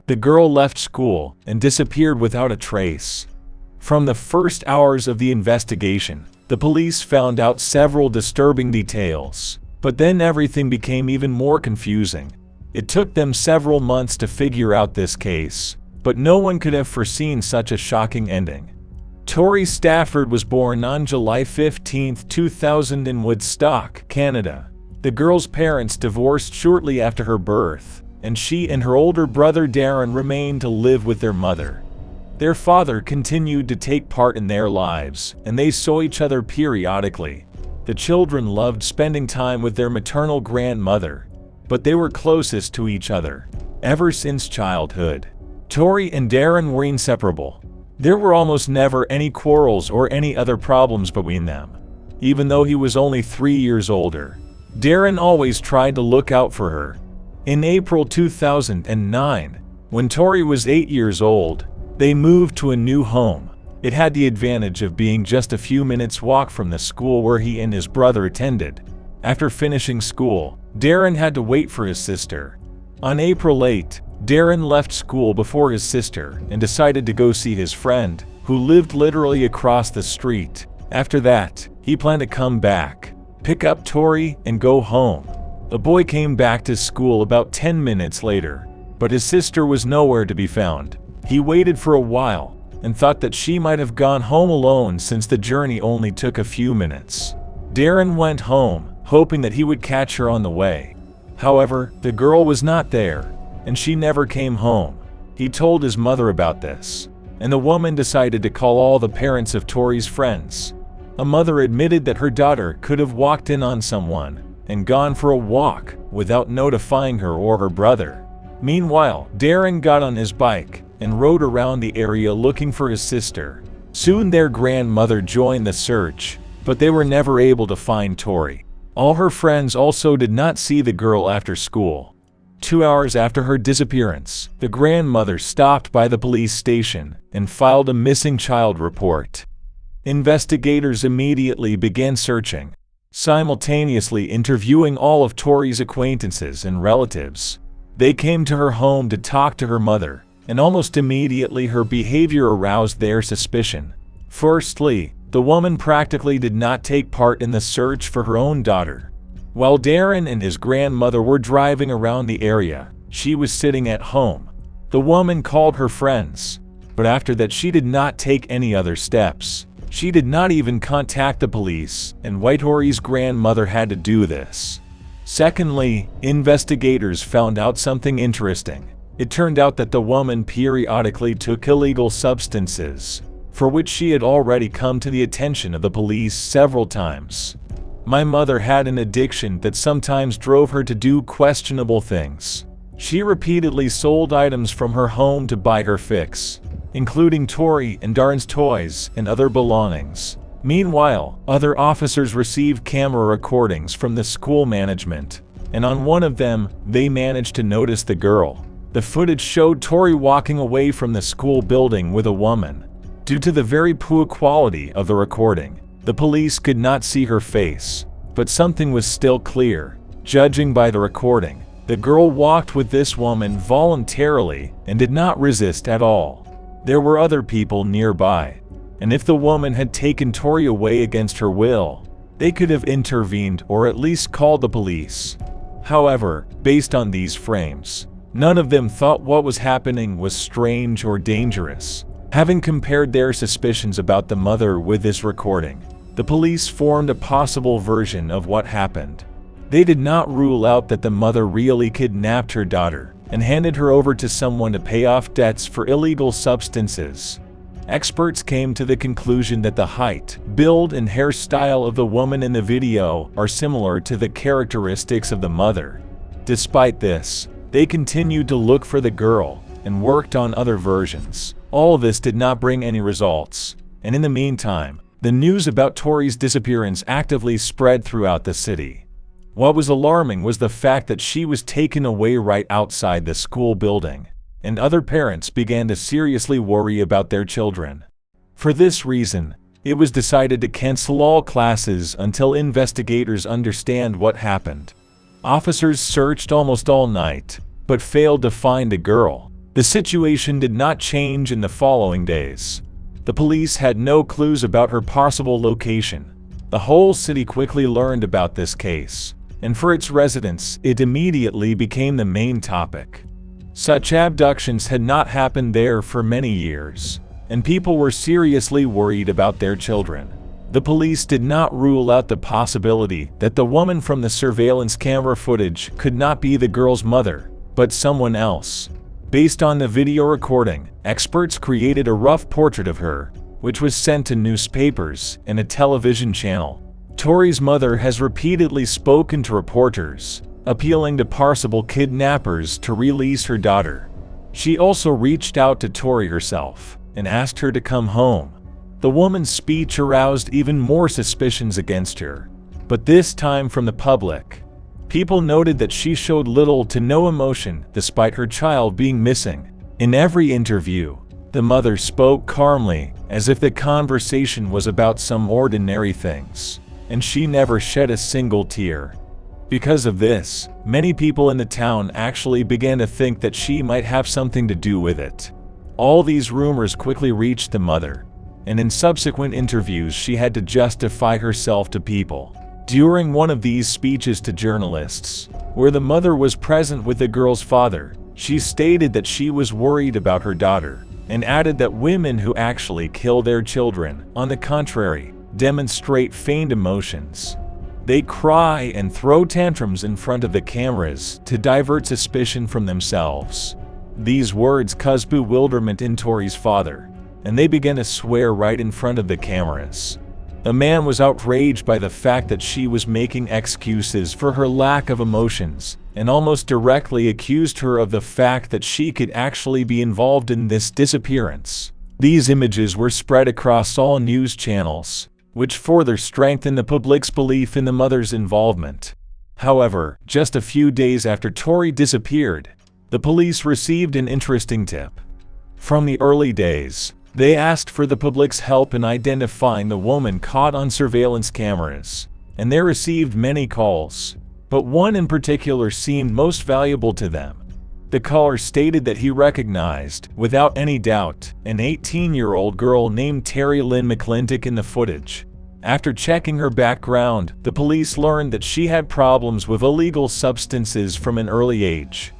The girl left school and disappeared without a trace. From the first hours of the investigation, the police found out several disturbing details, but then everything became even more confusing. It took them several months to figure out this case, but no one could have foreseen such a shocking ending. Tori Stafford was born on July 15, 2000 in Woodstock, Canada. The girl's parents divorced shortly after her birth, and she and her older brother Darren remained to live with their mother. Their father continued to take part in their lives, and they saw each other periodically. The children loved spending time with their maternal grandmother, but they were closest to each other ever since childhood. Tori and Darren were inseparable. There were almost never any quarrels or any other problems between them. Even though he was only 3 years older, Darren always tried to look out for her. In April 2009, when Tori was 8 years old, they moved to a new home. It had the advantage of being just a few minutes' walk from the school where he and his brother attended. After finishing school, Darren had to wait for his sister. On April 8, Darren left school before his sister and decided to go see his friend, who lived literally across the street. After that, he planned to come back, pick up Tori, and go home. The boy came back to school about 10 minutes later, but his sister was nowhere to be found. He waited for a while and thought that she might have gone home alone since the journey only took a few minutes. Darren went home, hoping that he would catch her on the way. However, the girl was not there, and she never came home. He told his mother about this, and the woman decided to call all the parents of Tori's friends. A mother admitted that her daughter could have walked in on someone and gone for a walk without notifying her or her brother. Meanwhile, Darren got on his bike and rode around the area looking for his sister. Soon their grandmother joined the search, but they were never able to find Tori. All her friends also did not see the girl after school. 2 hours after her disappearance, the grandmother stopped by the police station and filed a missing child report. Investigators immediately began searching, simultaneously interviewing all of Tori's acquaintances and relatives. They came to her home to talk to her mother, and almost immediately her behavior aroused their suspicion. Firstly, the woman practically did not take part in the search for her own daughter. While Darren and his grandmother were driving around the area, she was sitting at home. The woman called her friends, but after that she did not take any other steps. She did not even contact the police, and Tori's grandmother had to do this. Secondly, investigators found out something interesting. It turned out that the woman periodically took illegal substances, for which she had already come to the attention of the police several times. My mother had an addiction that sometimes drove her to do questionable things. She repeatedly sold items from her home to buy her fix, including Tori and Darren's toys and other belongings. Meanwhile, other officers received camera recordings from the school management, and on one of them, they managed to notice the girl. The footage showed Tori walking away from the school building with a woman. Due to the very poor quality of the recording, the police could not see her face, but something was still clear. Judging by the recording, the girl walked with this woman voluntarily and did not resist at all. There were other people nearby, and if the woman had taken Tori away against her will, they could have intervened or at least called the police. However, based on these frames, none of them thought what was happening was strange or dangerous. Having compared their suspicions about the mother with this recording, the police formed a possible version of what happened. They did not rule out that the mother really kidnapped her daughter and handed her over to someone to pay off debts for illegal substances. Experts came to the conclusion that the height, build, and hairstyle of the woman in the video are similar to the characteristics of the mother. Despite this, they continued to look for the girl and worked on other versions. All of this did not bring any results, and in the meantime, the news about Tori's disappearance actively spread throughout the city. What was alarming was the fact that she was taken away right outside the school building, and other parents began to seriously worry about their children. For this reason, it was decided to cancel all classes until investigators understand what happened. Officers searched almost all night, but failed to find the girl. The situation did not change in the following days. The police had no clues about her possible location. The whole city quickly learned about this case, and for its residents, it immediately became the main topic. Such abductions had not happened there for many years, and people were seriously worried about their children. The police did not rule out the possibility that the woman from the surveillance camera footage could not be the girl's mother, but someone else. Based on the video recording, experts created a rough portrait of her, which was sent to newspapers and a television channel. Tori's mother has repeatedly spoken to reporters, appealing to possible kidnappers to release her daughter. She also reached out to Tori herself and asked her to come home. The woman's speech aroused even more suspicions against her, but this time from the public. People noted that she showed little to no emotion despite her child being missing. In every interview, the mother spoke calmly, as if the conversation was about some ordinary things, and she never shed a single tear. Because of this, many people in the town actually began to think that she might have something to do with it. All these rumors quickly reached the mother, and in subsequent interviews she had to justify herself to people. During one of these speeches to journalists, where the mother was present with the girl's father, she stated that she was worried about her daughter, and added that women who actually kill their children, on the contrary, demonstrate feigned emotions. They cry and throw tantrums in front of the cameras to divert suspicion from themselves. These words caused bewilderment in Tori's father, and they began to swear right in front of the cameras. The man was outraged by the fact that she was making excuses for her lack of emotions, and almost directly accused her of the fact that she could actually be involved in this disappearance. These images were spread across all news channels, which further strengthened the public's belief in the mother's involvement. However, just a few days after Tori disappeared, the police received an interesting tip. From the early days, they asked for the public's help in identifying the woman caught on surveillance cameras, and they received many calls, but one in particular seemed most valuable to them. The caller stated that he recognized, without any doubt, an 18-year-old girl named Terry Lynn McClintock in the footage. After checking her background, the police learned that she had problems with illegal substances from an early age.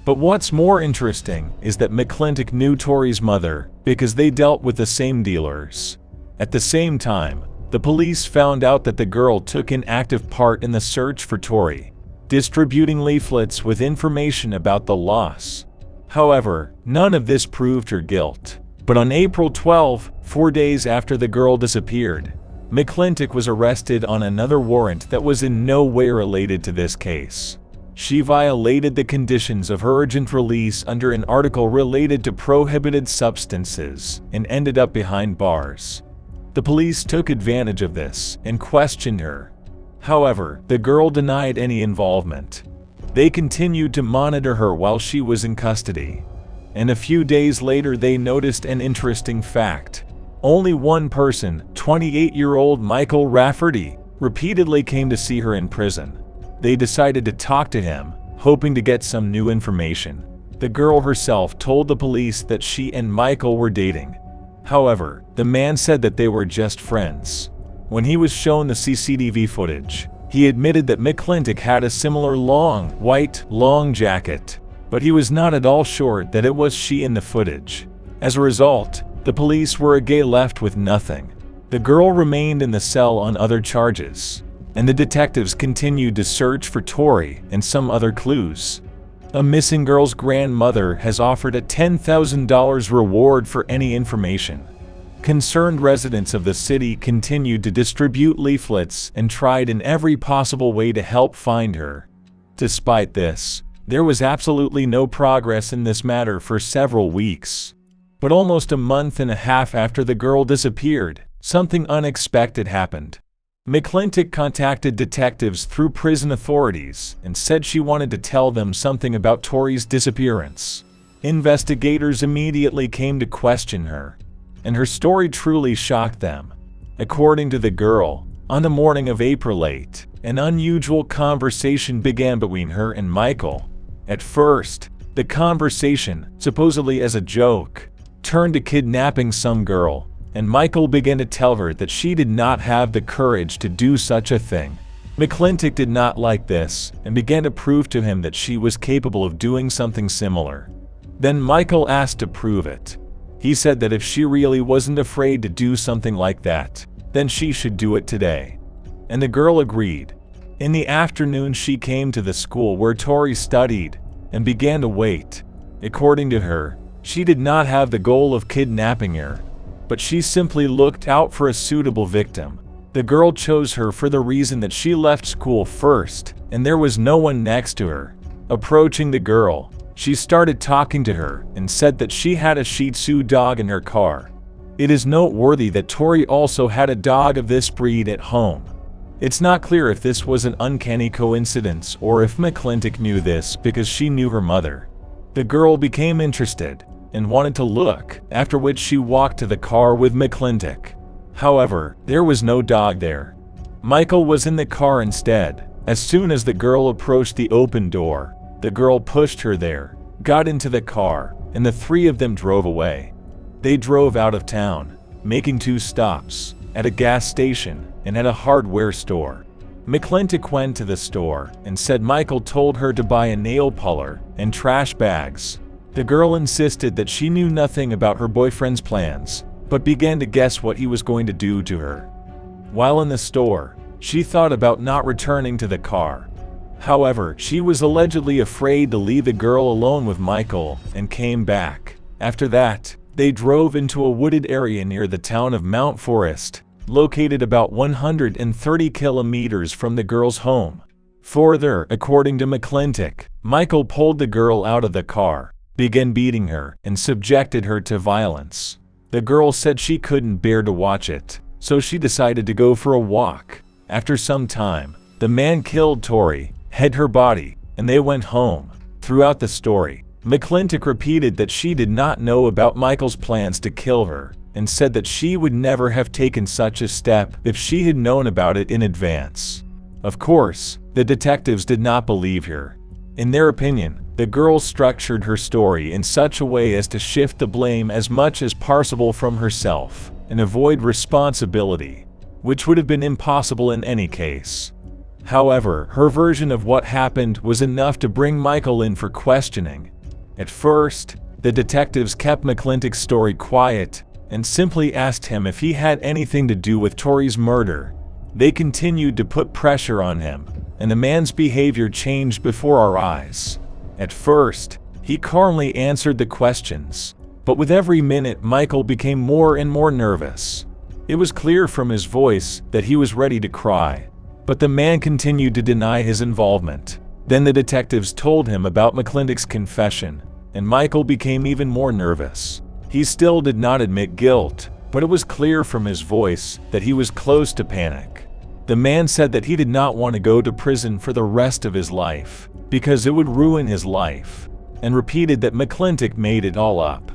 But what's more interesting is that McClintock knew Tori's mother because they dealt with the same dealers. At the same time, the police found out that the girl took an active part in the search for Tori, distributing leaflets with information about the loss. However, none of this proved her guilt. But on April 12, 4 days after the girl disappeared, McClintock was arrested on another warrant that was in no way related to this case. She violated the conditions of her urgent release under an article related to prohibited substances and ended up behind bars. The police took advantage of this and questioned her. However, the girl denied any involvement. They continued to monitor her while she was in custody. And a few days later they noticed an interesting fact. Only one person, 28-year-old Michael Rafferty, repeatedly came to see her in prison. They decided to talk to him, hoping to get some new information. The girl herself told the police that she and Michael were dating. However, the man said that they were just friends. When he was shown the CCTV footage, he admitted that McClintock had a similar long, white, long jacket, but he was not at all sure that it was she in the footage. As a result, the police were again left with nothing. The girl remained in the cell on other charges, and the detectives continued to search for Tori and some other clues. A missing girl's grandmother has offered a $10,000 reward for any information. Concerned residents of the city continued to distribute leaflets and tried in every possible way to help find her. Despite this, there was absolutely no progress in this matter for several weeks. But almost a month and a half after the girl disappeared, something unexpected happened. McClintock contacted detectives through prison authorities and said she wanted to tell them something about Tori's disappearance. Investigators immediately came to question her, and her story truly shocked them. According to the girl, on the morning of April 8, an unusual conversation began between her and Michael. At first, The conversation, supposedly as a joke, turned to kidnapping some girl, and Michael began to tell her that she did not have the courage to do such a thing. McClintock did not like this and began to prove to him that she was capable of doing something similar. Then Michael asked to prove it. He said that if she really wasn't afraid to do something like that, then she should do it today. And the girl agreed. In the afternoon, she came to the school where Tori studied and began to wait. According to her, she did not have the goal of kidnapping her, but she simply looked out for a suitable victim. The girl chose her for the reason that she left school first, and there was no one next to her. Approaching the girl, she started talking to her and said that she had a Shih Tzu dog in her car. It is noteworthy that Tori also had a dog of this breed at home. It's not clear if this was an uncanny coincidence or if McClintock knew this because she knew her mother. The girl became interested and wanted to look, after which she walked to the car with McClintock. However, there was no dog there. Michael was in the car instead. As soon as the girl approached the open door, the girl pushed her there, got into the car, and the three of them drove away. They drove out of town, making 2 stops, at a gas station and at a hardware store. McClintock went to the store and said Michael told her to buy a nail puller and trash bags. The girl insisted that she knew nothing about her boyfriend's plans, but began to guess what he was going to do to her. While in the store, she thought about not returning to the car. However, she was allegedly afraid to leave the girl alone with Michael and came back. After that, they drove into a wooded area near the town of Mount Forest, located about 130 kilometers from the girl's home. Further, according to McClintock, Michael pulled the girl out of the car, began beating her, and subjected her to violence. The girl said she couldn't bear to watch it, so she decided to go for a walk. After some time, the man killed Tori, hid her body, and they went home. Throughout the story, McClintock repeated that she did not know about Michael's plans to kill her, and said that she would never have taken such a step if she had known about it in advance. Of course, the detectives did not believe her. In their opinion, the girl structured her story in such a way as to shift the blame as much as possible from herself and avoid responsibility, which would have been impossible in any case. However, her version of what happened was enough to bring Michael in for questioning. At first, the detectives kept McClintock's story quiet and simply asked him if he had anything to do with Tori's murder. They continued to put pressure on him, and the man's behavior changed before our eyes. At first, he calmly answered the questions, but with every minute Michael became more and more nervous. It was clear from his voice that he was ready to cry, but the man continued to deny his involvement. Then the detectives told him about McClintock's confession, and Michael became even more nervous. He still did not admit guilt, but it was clear from his voice that he was close to panic. The man said that he did not want to go to prison for the rest of his life, because it would ruin his life, and repeated that McClintock made it all up.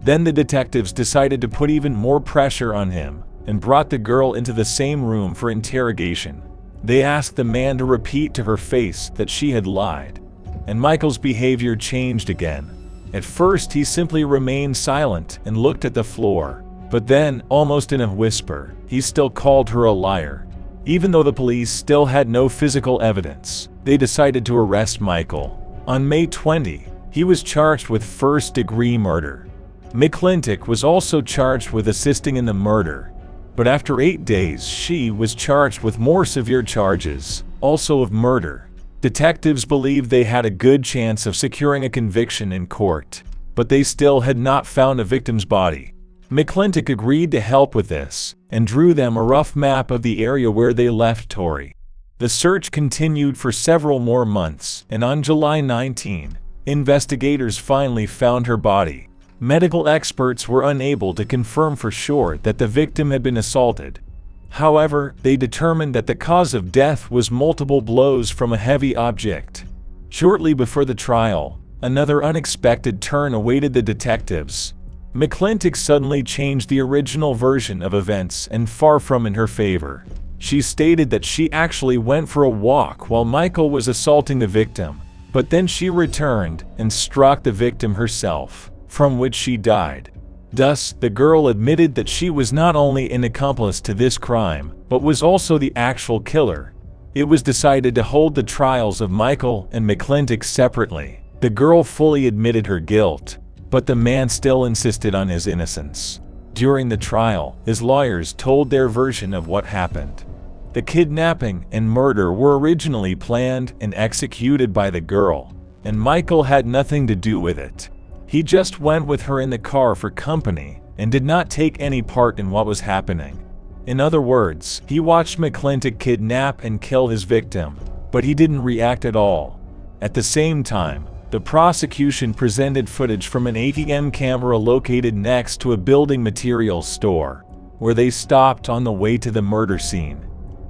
Then the detectives decided to put even more pressure on him, and brought the girl into the same room for interrogation. They asked the man to repeat to her face that she had lied, and Michael's behavior changed again. At first, he simply remained silent and looked at the floor, but then, almost in a whisper, he still called her a liar. Even though the police still had no physical evidence, they decided to arrest Michael. On May 20, he was charged with first-degree murder. McClintock was also charged with assisting in the murder, but after 8 days she was charged with more severe charges, also of murder. Detectives believed they had a good chance of securing a conviction in court, but they still had not found a victim's body. McClintock agreed to help with this, and drew them a rough map of the area where they left Tori. The search continued for several more months, and on July 19, investigators finally found her body. Medical experts were unable to confirm for sure that the victim had been assaulted. However, they determined that the cause of death was multiple blows from a heavy object. Shortly before the trial, another unexpected turn awaited the detectives. McClintock suddenly changed the original version of events and far from in her favor. She stated that she actually went for a walk while Michael was assaulting the victim. But then she returned and struck the victim herself, from which she died. Thus, the girl admitted that she was not only an accomplice to this crime, but was also the actual killer. It was decided to hold the trials of Michael and McClintock separately. The girl fully admitted her guilt, but the man still insisted on his innocence. During the trial, his lawyers told their version of what happened. The kidnapping and murder were originally planned and executed by the girl, and Michael had nothing to do with it. He just went with her in the car for company and did not take any part in what was happening. In other words, he watched McClintock kidnap and kill his victim, but he didn't react at all. At the same time, the prosecution presented footage from an ATM camera located next to a building materials store, where they stopped on the way to the murder scene.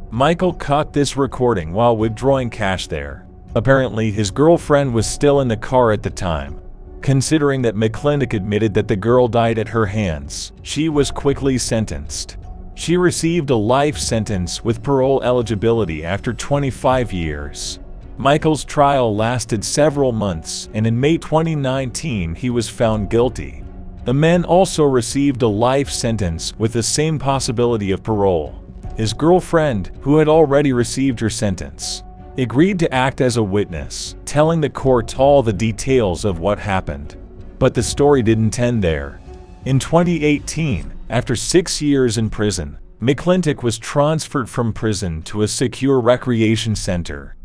Michael caught this recording while withdrawing cash there. Apparently, his girlfriend was still in the car at the time. Considering that McClintock admitted that the girl died at her hands, she was quickly sentenced. She received a life sentence with parole eligibility after 25 years. Michael's trial lasted several months, and in May 2019 he was found guilty. The man also received a life sentence with the same possibility of parole. His girlfriend, who had already received her sentence, agreed to act as a witness, telling the court all the details of what happened. But the story didn't end there. In 2018, after 6 years in prison, McClintock was transferred from prison to a secure recreation center.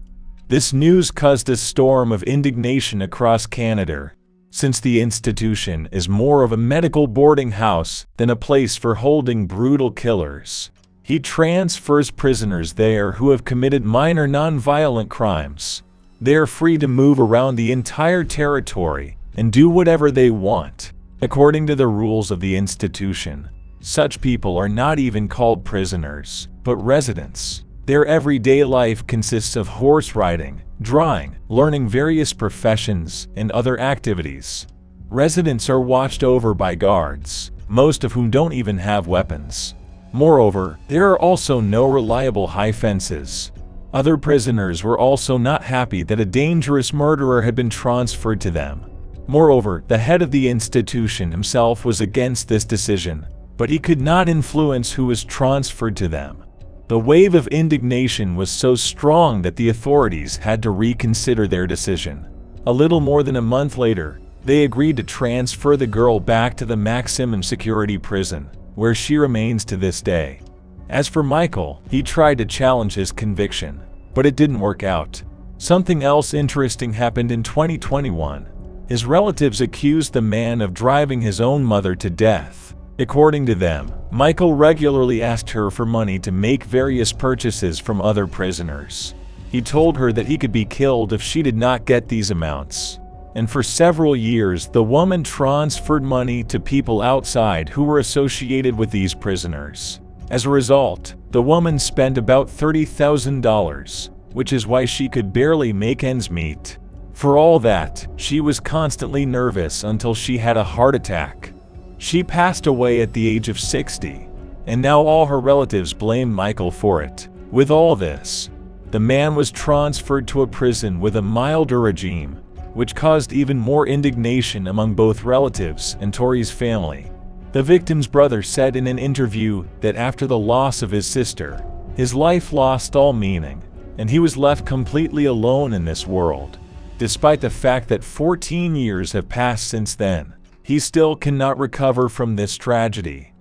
This news caused a storm of indignation across Canada, since the institution is more of a medical boarding house than a place for holding brutal killers. He transfers prisoners there who have committed minor non-violent crimes. They are free to move around the entire territory and do whatever they want, according to the rules of the institution. Such people are not even called prisoners, but residents. Their everyday life consists of horse riding, drawing, learning various professions, and other activities. Residents are watched over by guards, most of whom don't even have weapons. Moreover, there are also no reliable high fences. Other prisoners were also not happy that a dangerous murderer had been transferred to them. Moreover, the head of the institution himself was against this decision, but he could not influence who was transferred to them. The wave of indignation was so strong that the authorities had to reconsider their decision. A little more than a month later, they agreed to transfer the girl back to the maximum security prison, where she remains to this day. As for Michael, he tried to challenge his conviction, but it didn't work out. Something else interesting happened in 2021. His relatives accused the man of driving his own mother to death. According to them, Michael regularly asked her for money to make various purchases from other prisoners. He told her that he could be killed if she did not get these amounts. And for several years, the woman transferred money to people outside who were associated with these prisoners. As a result, the woman spent about $30,000, which is why she could barely make ends meet. For all that, she was constantly nervous until she had a heart attack. She passed away at the age of 60, and now all her relatives blame Michael for it. With all this, the man was transferred to a prison with a milder regime, which caused even more indignation among both relatives and Tori's family. The victim's brother said in an interview that after the loss of his sister, his life lost all meaning, and he was left completely alone in this world. Despite the fact that 14 years have passed since then, he still cannot recover from this tragedy.